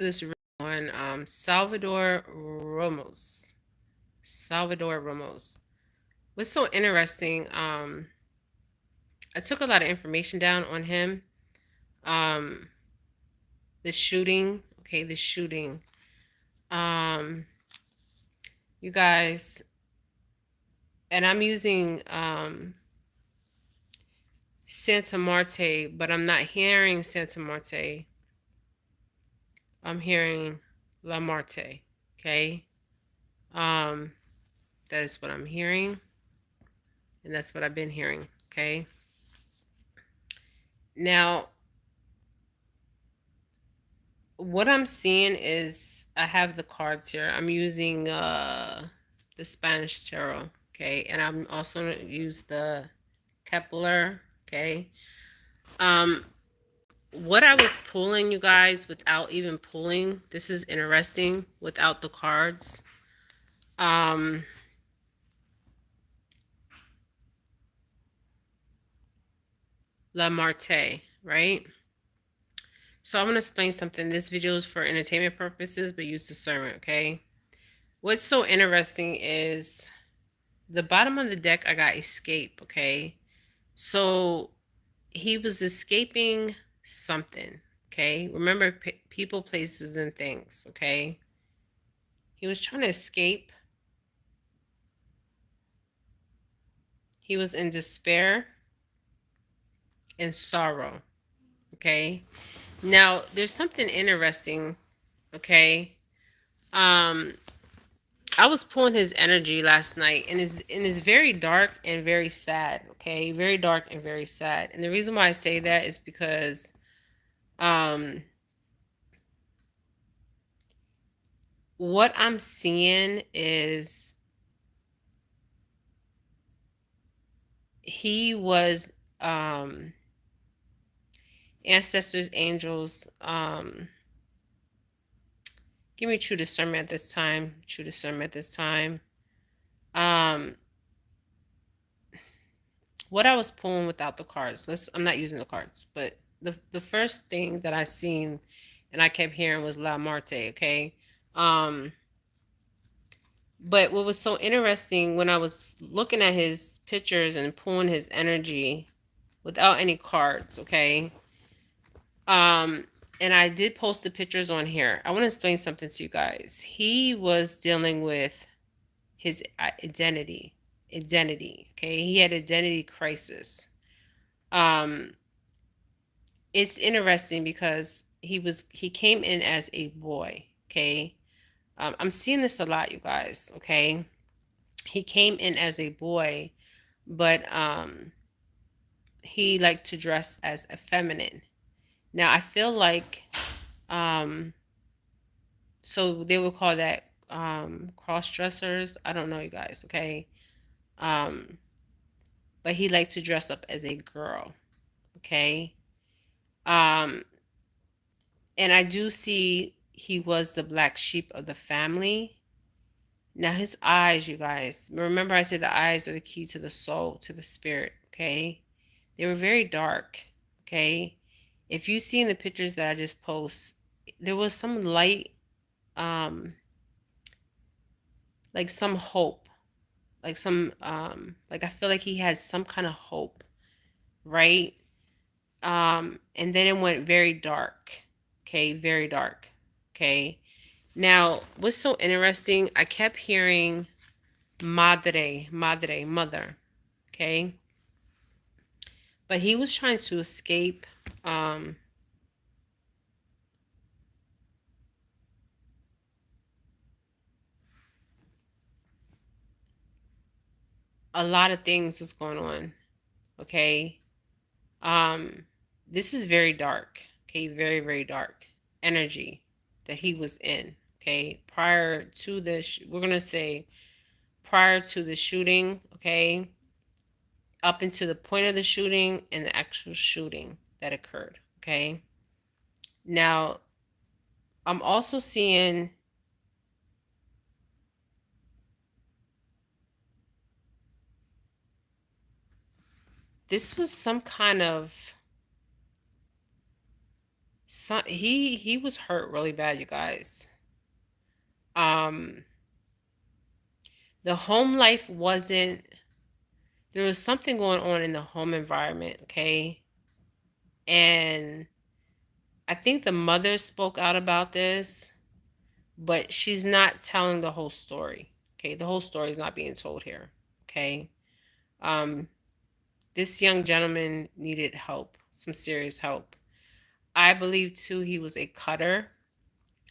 this one, Salvador Ramos. Salvador Ramos. What's so interesting? I took a lot of information down on him. Um, the shooting. Okay, the shooting. Um, you guys, and I'm using Santa Marte, but I'm not hearing Santa Marte. I'm hearing La Marte. Okay. Um, that is what I'm hearing, and that's what I've been hearing. Okay. Now, what I'm seeing is I have the cards here. I'm using the Spanish tarot, okay, and I'm also gonna use the Kepler, okay. Um, what I was pulling, you guys, without even pulling, this is interesting, without the cards. Um, La Marte, right? So I'm gonna explain something. This video is for entertainment purposes, but use discernment, okay? What's so interesting is the bottom of the deck, I got escape, okay? So he was escaping something, okay? Remember, people, places, and things, okay? He was trying to escape. He was in despair and sorrow, okay? Now, there's something interesting, okay? Um, I was pulling his energy last night, and it's very dark and very sad, okay? Very dark and very sad. And the reason why I say that is because um what I'm seeing is he was ancestors, angels, give me true discernment at this time. True discernment at this time. Um what I was pulling without the cards. I'm not using the cards, but the first thing that I seen and I kept hearing was La Marte, okay? Um but what was so interesting when I was looking at his pictures and pulling his energy without any cards, okay? Um, and I did post the pictures on here. I want to explain something to you guys. He was dealing with his identity. Identity. Okay. He had identity crisis. Um, it's interesting because he came in as a boy. Okay. I'm seeing this a lot, you guys. Okay. He came in as a boy, but he liked to dress as a feminine. Now I feel like um so they would call that cross dressers. I don't know, you guys, okay? Um but he liked to dress up as a girl, okay? Um and I do see he was the black sheep of the family. Now his eyes, you guys, remember I said the eyes are the key to the soul, to the spirit, okay? They were very dark, okay? If you see in the pictures that I just post, there was some light, um like some hope, like some like I feel like he had some kind of hope, right? And then it went very dark. Okay, very dark. Okay. Now, what's so interesting, I kept hearing madre, mother. Okay. But he was trying to escape um a lot of things was going on. Okay. Um this is very dark. Okay, very, very dark energy that he was in. Okay. Prior to this, we're gonna say prior to the shooting, okay, up into the point of the shooting and the actual shooting that occurred, okay? Now, I'm also seeing this was some kind of He was hurt really bad, you guys. Um, the home life wasn't. There was something going on in the home environment, okay? And I think the mother spoke out about this, but she's not telling the whole story. Okay, the whole story is not being told here. Okay, um, this young gentleman needed help, some serious help. I believe too he was a cutter,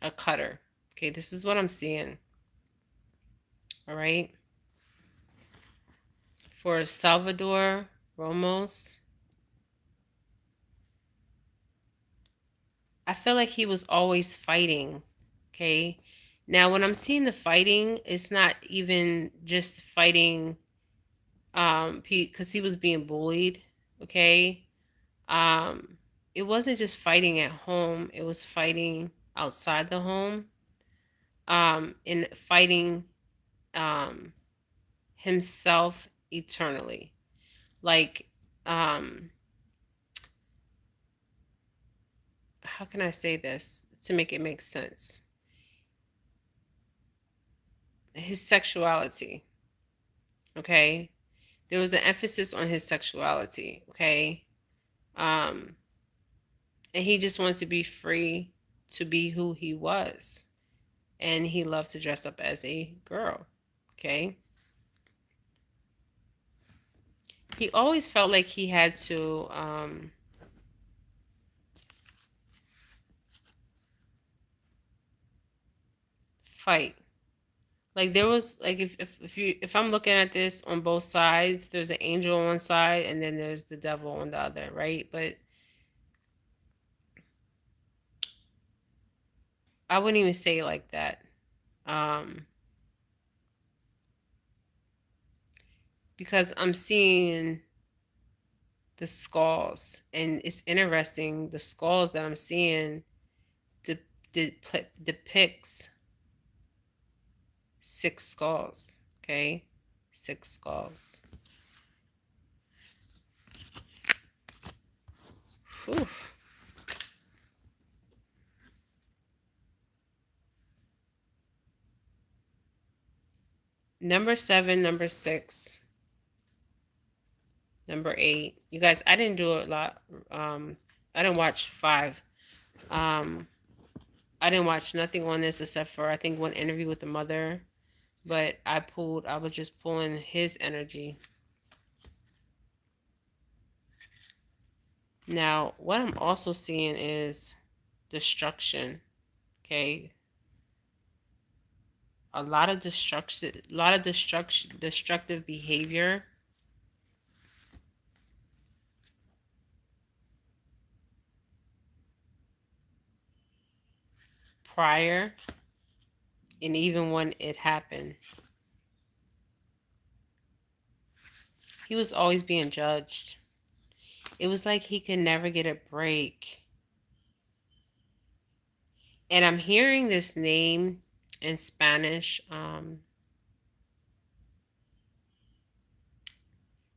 a cutter. Okay, this is what I'm seeing. All right, for Salvador Ramos, I feel like he was always fighting. Okay, now when I'm seeing the fighting, it's not even just fighting because he was being bullied. Okay, it wasn't just fighting at home, it was fighting outside the home, and fighting um himself eternally. Like, um how can I say this to make it make sense? His sexuality. Okay, there was an emphasis on his sexuality. Okay, um and he just wanted to be free to be who he was, and he loved to dress up as a girl. Okay, he always felt like he had to fight. Like, there was like, if I'm looking at this on both sides, there's an angel on one side and then there's the devil on the other, right? But I wouldn't even say it like that. Um, because I'm seeing the skulls, and it's interesting. The skulls that I'm seeing de- depicts 6 skulls. Okay, 6 skulls. Whew. Number 7, number 6, number 8. You guys, I didn't do a lot. I didn't watch 5. Um, I didn't watch nothing on this except for I think one interview with the mother. But I was just pulling his energy. Now, what I'm also seeing is destruction. Okay, a lot of destructive behavior prior, and even when it happened. He was always being judged. It was like he could never get a break. And I'm hearing this name in Spanish. And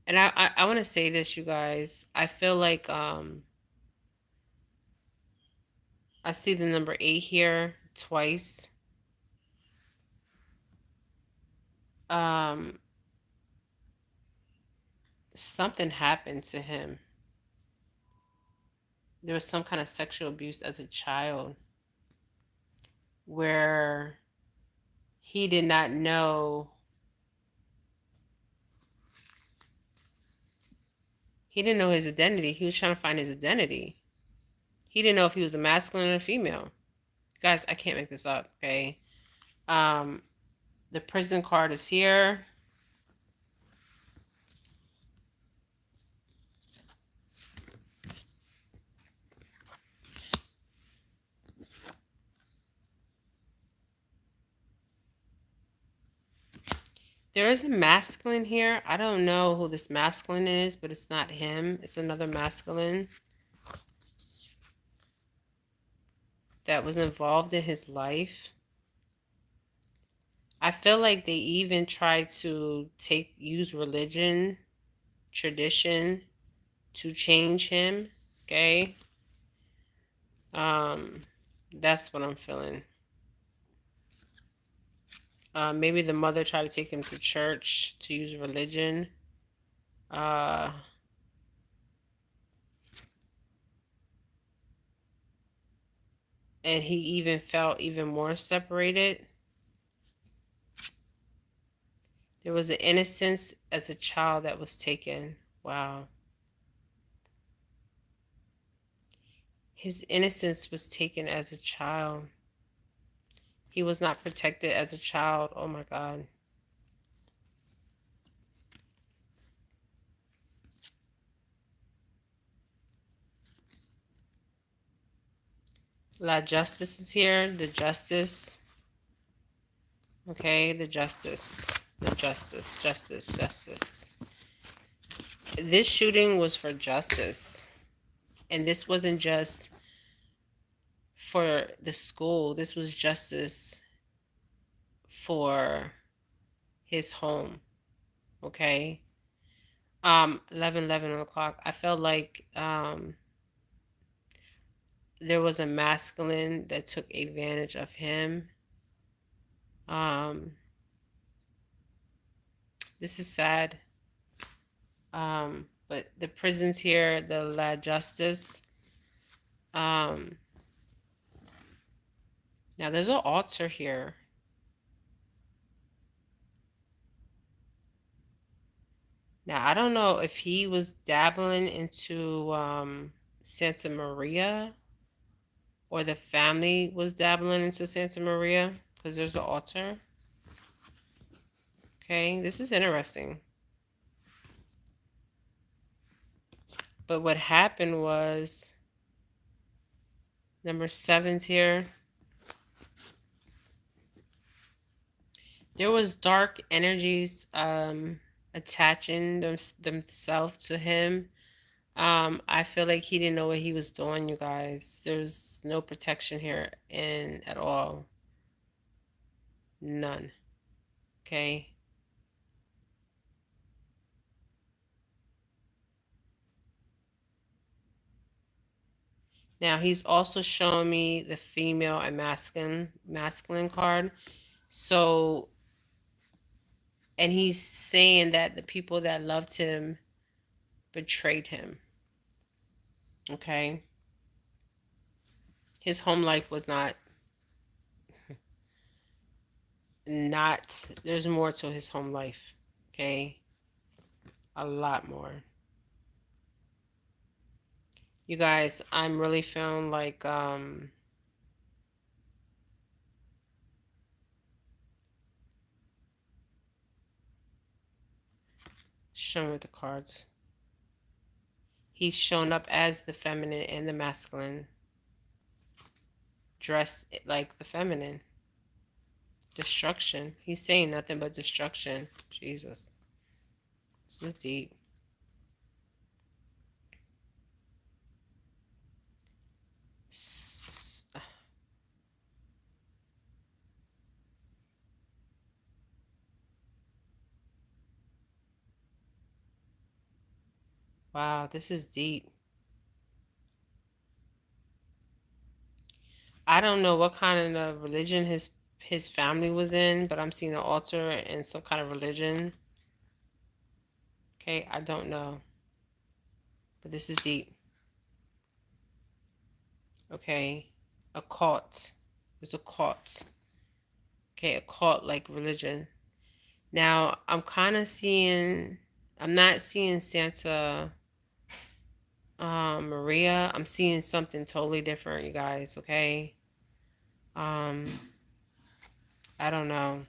I want to say this, you guys. I feel like I see the number 8 here twice. Um, Something happened to him. There was some kind of sexual abuse as a child where he did not know. He didn't know his identity. He was trying to find his identity. He didn't know if he was a masculine or a female. Guys, I can't make this up, okay? Um, the prison card is here. There is a masculine here. I don't know who this masculine is, but it's not him. It's another masculine that was involved in his life. I feel like they even tried to use religion, tradition to change him. Okay. Um, that's what I'm feeling. Maybe the mother tried to take him to church to use religion. Uh, and he even felt even more separated. There was an innocence as a child that was taken. Wow. His innocence was taken as a child. He was not protected as a child. Oh my God. La Justice is here. The justice. Okay, the justice. The justice. Justice. Justice. This shooting was for justice. And this wasn't just for the school. This was justice for his home. Okay. 11 o'clock. I felt like there was a masculine that took advantage of him. Um, this is sad. But the prisons here, the La Justice. Um, now there's an altar here. Now I don't know if he was dabbling into Santa Maria or the family was dabbling into Santa Maria because there's an altar. Okay, this is interesting. But what happened was number 7's here. There was dark energies attaching themselves to him. I feel like he didn't know what he was doing, you guys. There's no protection here in at all. None. Okay. Now he's also showing me the female and masculine card. So, and he's saying that the people that loved him betrayed him. Okay. His home life was not there's more to his home life. Okay. A lot more. You guys, I'm really feeling like show me the cards. He's shown up as the feminine and the masculine, dressed like the feminine. Destruction. He's saying nothing but destruction. Jesus. This is deep. Wow, this is deep. I don't know what kind of religion his family was in, but I'm seeing an altar and some kind of religion. Okay, I don't know. But this is deep. Okay. A cult. There's a cult. Okay, a cult like religion. Now I'm kind of seeing I'm not seeing Santa Maria. I'm seeing something totally different, you guys, okay? Um I don't know.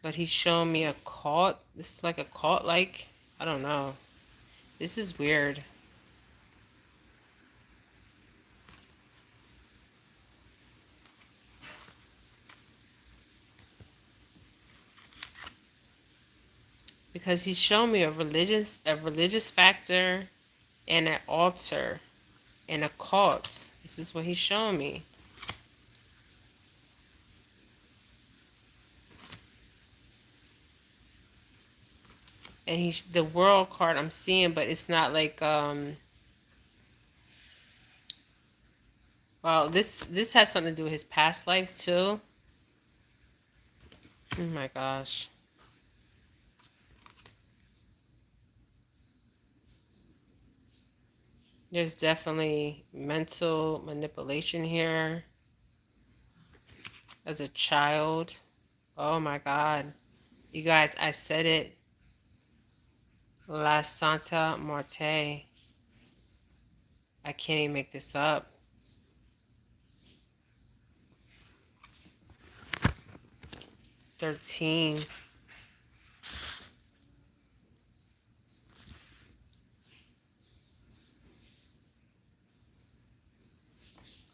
But he's showing me a cult. This is like a cult like I don't know. This is weird. Because he's showing me a religious factor and an altar and a cult. This is what he's showing me. And he's the world card I'm seeing, but it's not like Well, this has something to do with his past life too. Oh my gosh. There's definitely mental manipulation here as a child. Oh my God. You guys, I said it. La Santa Muerte. I can't even make this up. 13.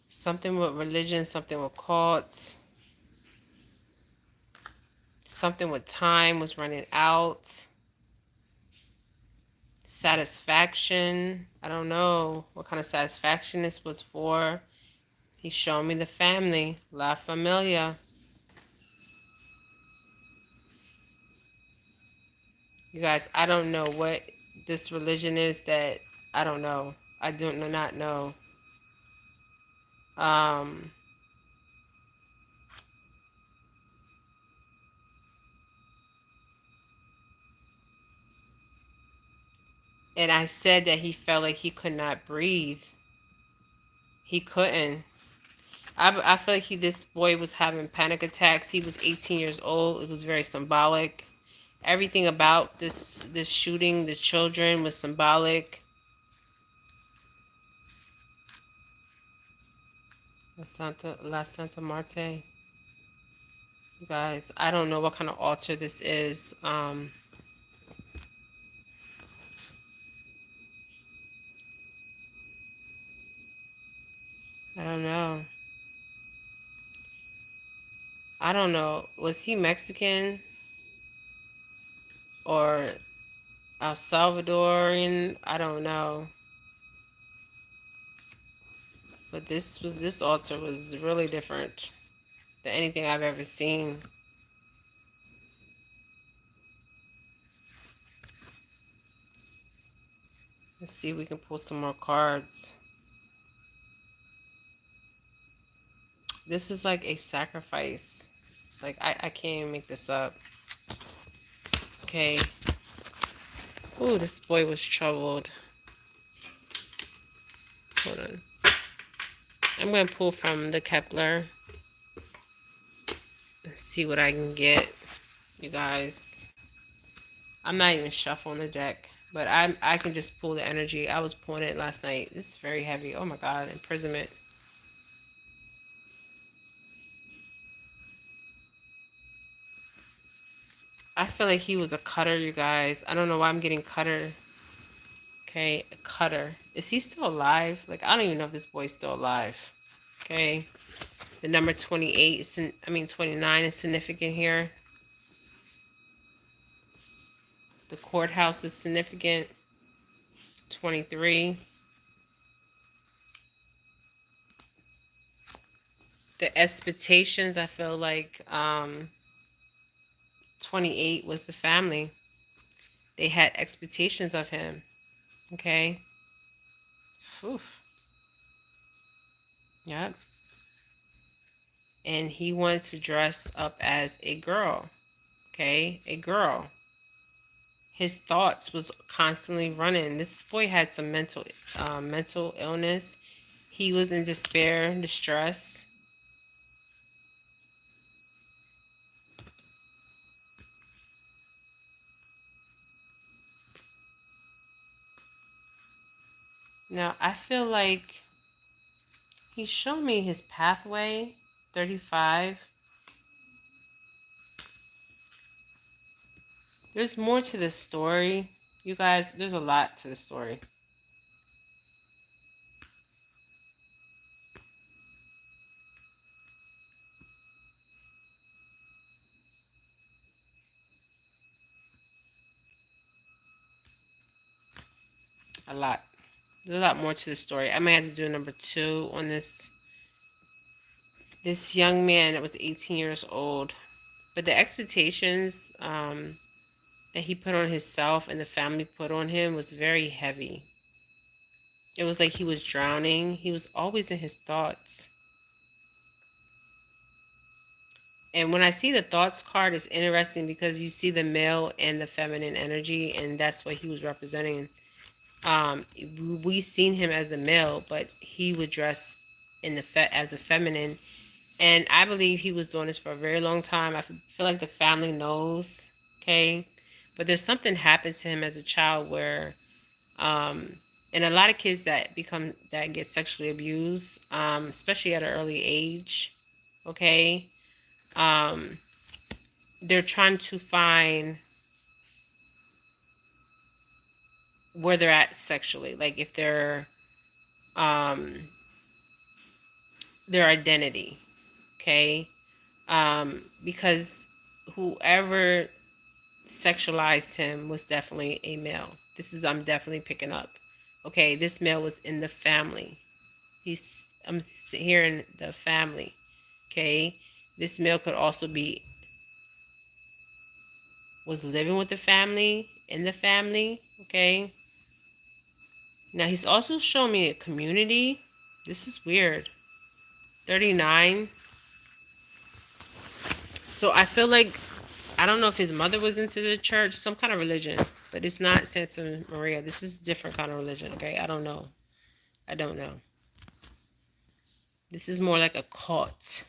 Something with religion, something with cults, something with time was running out. Satisfaction. I don't know what kind of satisfaction this was for. He's showing me the family. La Familia. You guys, I don't know what this religion is that I don't know. I do not know. Um, and I said that he felt like he could not breathe. He couldn't. I feel like this boy was having panic attacks. He was 18 years old. It was very symbolic. Everything about this shooting, the children, was symbolic. La Santa Marte. You guys, I don't know what kind of altar this is. I don't know. I don't know. Was he Mexican or El Salvadorian? I don't know. But this altar was really different than anything I've ever seen. Let's see if we can pull some more cards. This is like a sacrifice. Like I can't even make this up. Okay. Ooh, this boy was troubled. Hold on. I'm going to pull from the Kepler. Let's see what I can get, you guys. I'm not even shuffling the deck, but I can just pull the energy. I was pulling it last night. This is very heavy. Oh my God, imprisonment. I feel like he was a cutter, you guys. I don't know why I'm getting cutter. Okay, a cutter. Is he still alive? Like, I don't even know if this boy's still alive. Okay. The number 28 is, 29 is significant here. The courthouse is significant. 23. The expectations, I feel like 28 was the family. They had expectations of him. Okay. Whew. Yep. And he wanted to dress up as a girl. Okay. A girl. His thoughts was constantly running. This boy had some mental illness. He was in despair, distress. Now, I feel like he showed me his pathway, 35. There's more to this story. You guys, there's a lot to the story. A lot. There's a lot more to the story. I may have to do number 2 on this young man that was 18 years old. But the expectations that he put on himself and the family put on him was very heavy. It was like he was drowning. He was always in his thoughts. And when I see the thoughts card, it's interesting because you see the male and the feminine energy, and that's what he was representing. We seen him as the male, but he would dress in as a feminine, and I believe he was doing this for a very long time. I feel like the family knows, okay, but there's something happened to him as a child where, and a lot of kids that get sexually abused, especially at an early age, okay, um, they're trying to find where they're at sexually, like if um, their identity, okay, because whoever sexualized him was definitely a male. I'm definitely picking up. Okay, this male was in the family. I'm hearing the family. Okay, this male could also was living with the family, in the family. Okay, now he's also showing me a community. This is weird. 39. So I feel like, I don't know if his mother was into the church, some kind of religion, but it's not Santa Maria. This is a different kind of religion, okay? I don't know. I don't know. This is more like a cult.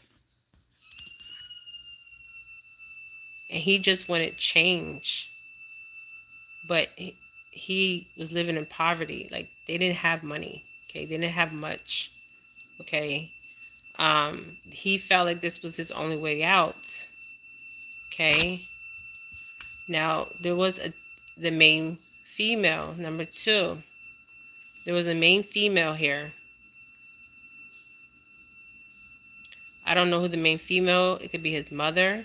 And he just wanted change. But he was living in poverty. Like, they didn't have money, okay? They didn't have much, okay? He felt like this was his only way out, okay? Now, there was the main female, number 2. There was a main female here. I don't know who the main female, it could be his mother.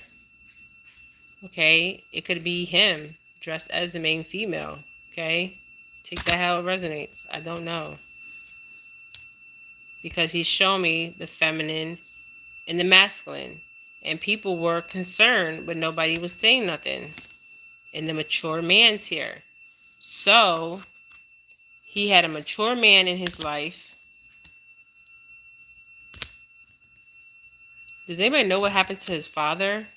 Okay, it could be him dressed as the main female. Okay, take that how it resonates. I don't know. Because he's showing me the feminine and the masculine. And people were concerned, but nobody was saying nothing. And the mature man's here. So, he had a mature man in his life. Does anybody know what happened to his father?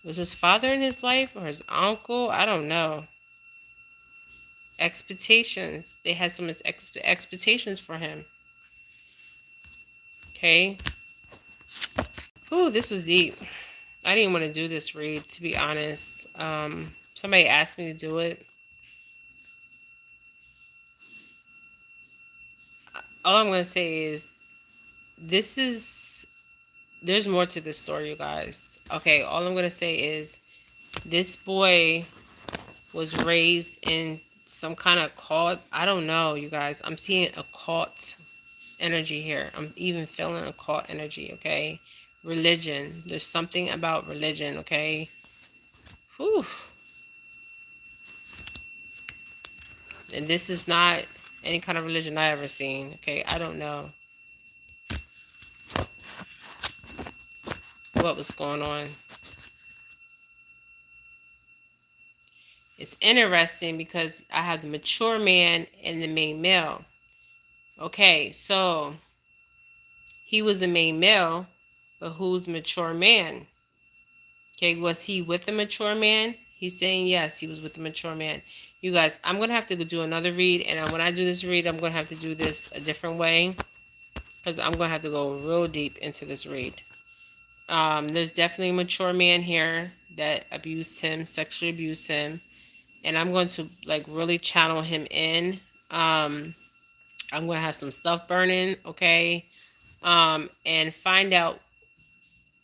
Was his father in his life or his uncle? I don't know. Expectations. They had some expectations for him. Okay. Ooh, this was deep. I didn't want to do this read, to be honest. Somebody asked me to do it. All I'm going to say is, there's more to this story, you guys. Okay, all I'm going to say is, this boy was raised in some kind of cult. I don't know, you guys. I'm seeing a cult energy here. I'm even feeling a cult energy, okay? Religion. There's something about religion, okay? Whew. And this is not any kind of religion I ever seen, okay? I don't know what was going on. It's interesting because I have the mature man and the main male. Okay, so he was the main male, but who's mature man? Okay, was he with the mature man? He's saying yes, he was with the mature man. You guys, I'm going to have to do another read, and when I do this read, I'm going to have to do this a different way, because I'm going to have to go real deep into this read. There's definitely a mature man here that abused him, sexually abused him, and I'm going to like really channel him in. I'm going to have some stuff burning, okay, and find out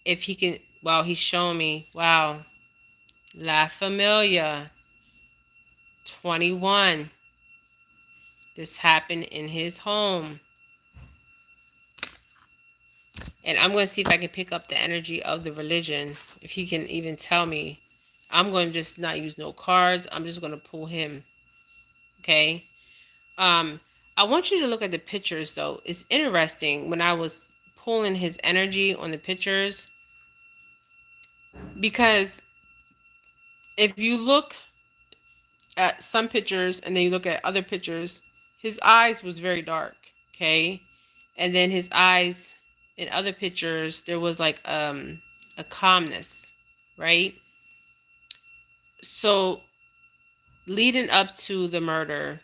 if he can. Wow, he's showing me. Wow, La Familia 21. This happened in his home. And I'm going to see if I can pick up the energy of the religion. If he can even tell me. I'm going to just not use no cards. I'm just going to pull him. Okay. I want you to look at the pictures though. It's interesting when I was pulling his energy on the pictures. Because If you look at some pictures and then you look at other pictures, his eyes was very dark. Okay, and then his eyes in other pictures there was like a calmness, right? So leading up to the murder,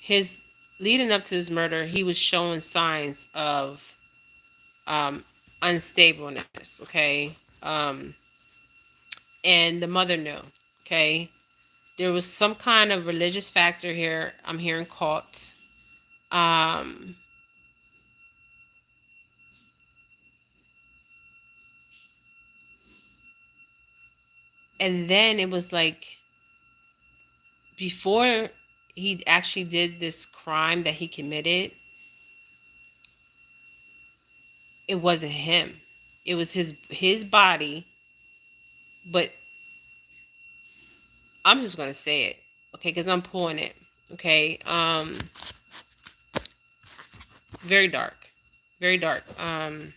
his leading up to his murder, he was showing signs of um, unstableness. Okay, and the mother knew. Okay, there was some kind of religious factor here. I'm hearing cult. Um, and then it was like before he actually did this crime that he committed, it wasn't him. It was his body, but I'm just gonna say it, okay, because I'm pulling it. Okay. Very dark. Very dark. And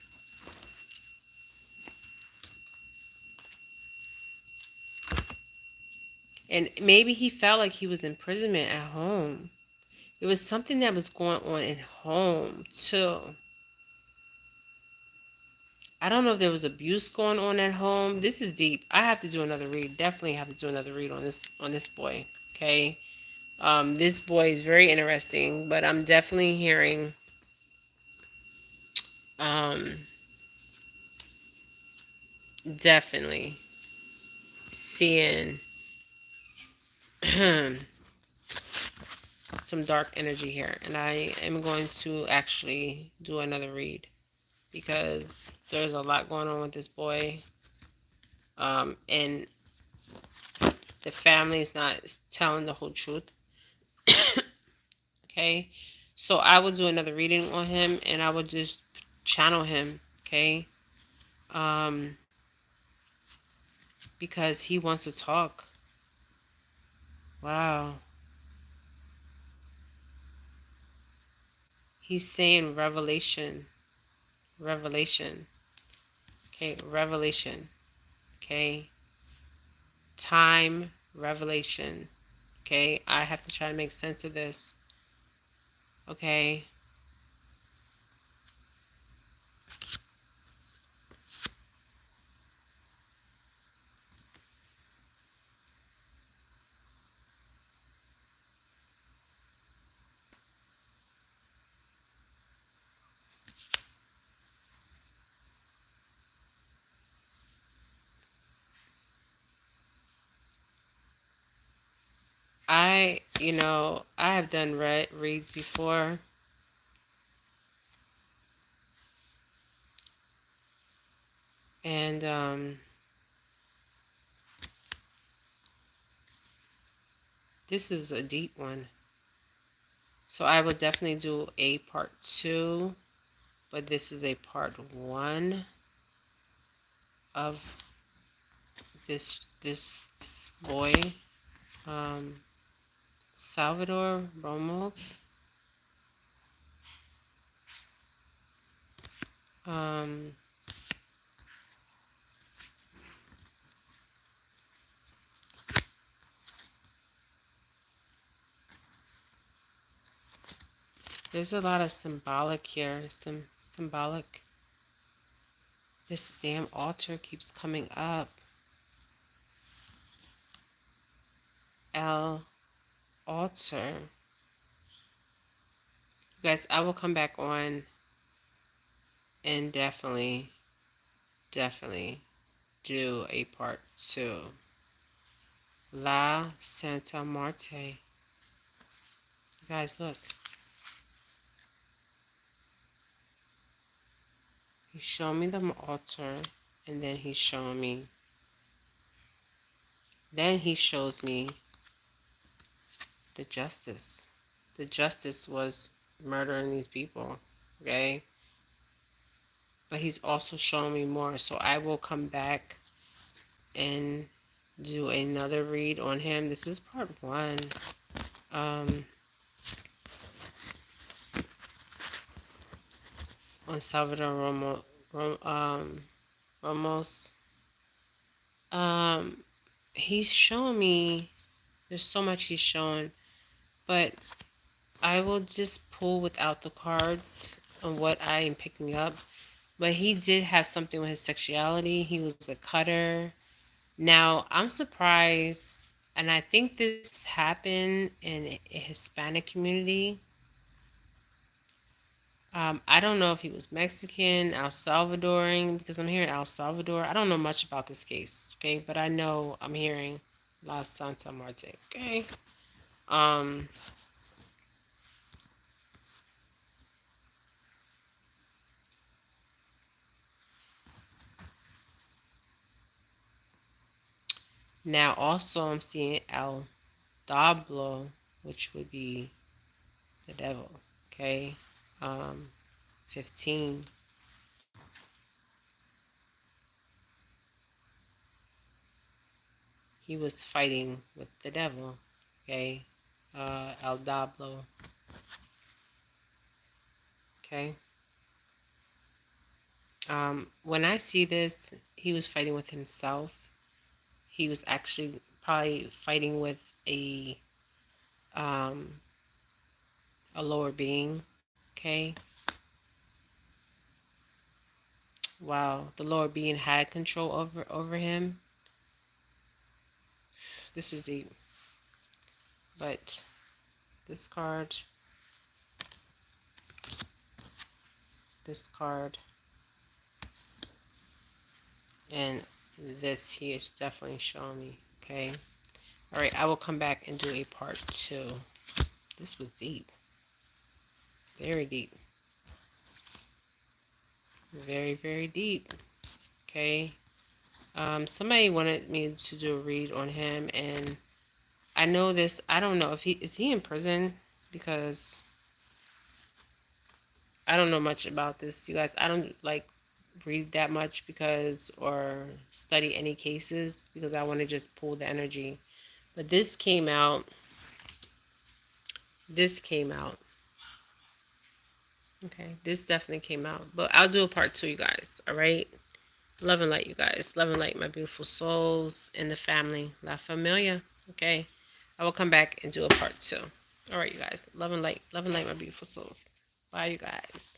maybe he felt like he was imprisonment at home. There was something that was going on at home too. I don't know if there was abuse going on at home. This is deep. I have to do another read. Definitely have to do another read on this boy. Okay. This boy is very interesting, but I'm definitely hearing um definitely seeing some dark energy here, and I am going to actually do another read because there's a lot going on with this boy, and the family is not telling the whole truth. Okay, so I will do another reading on him, and I will just channel him. Okay, um, because he wants to talk. Wow, he's saying revelation, revelation. Okay, revelation. Okay, time, revelation. Okay, I have to try to make sense of this. Okay, I have done reads before, and this is a deep one. So I will definitely do a part 2, but this is a part 1 of this boy, um, Salvador Ramos. Um, there's a lot of symbolic here. Some symbolic. This damn altar keeps coming up. L altar. You guys, I will come back on and definitely do a part 2. La Santa Muerte. You guys, look. He's showing me the altar, and then he's showing me. Then he shows me the justice. The justice was murdering these people, okay? But he's also showing me more. So I will come back and do another read on him. This is part 1. On Salvador Ramos. Um, he's showing me, there's so much he's showing, but I will just pull without the cards on what I am picking up. But he did have something with his sexuality. He was a cutter. Now, I'm surprised, and I think this happened in a Hispanic community. I don't know if he was Mexican, El Salvadoran, because I'm hearing El Salvador. I don't know much about this case, okay? But I know I'm hearing La Santa Muerte, okay? Um, Now also I'm seeing El Diablo, which would be the devil, okay? Um, 15. He was fighting with the devil, okay? El Diablo, okay? When I see this, he was fighting with himself. He was actually probably fighting with um, a lower being, okay? Wow, the lower being had control over him. This is deep. But this card, this card, and this here is definitely showing me, okay? All right, I will come back and do a part 2. This was deep. Very deep. Very, very deep. Okay. Somebody wanted me to do a read on him, and I know this. I don't know if he in prison, because I don't know much about this, you guys. I don't like read that much because, or study any cases, because I want to just pull the energy. But this came out. This came out. Okay, this definitely came out. But I'll do a part 2, you guys. All right. Love and light, you guys. Love and light, my beautiful souls in the family, La Familia. Okay. I will come back and do a part 2. All right, you guys. Love and light, my beautiful souls. Bye, you guys.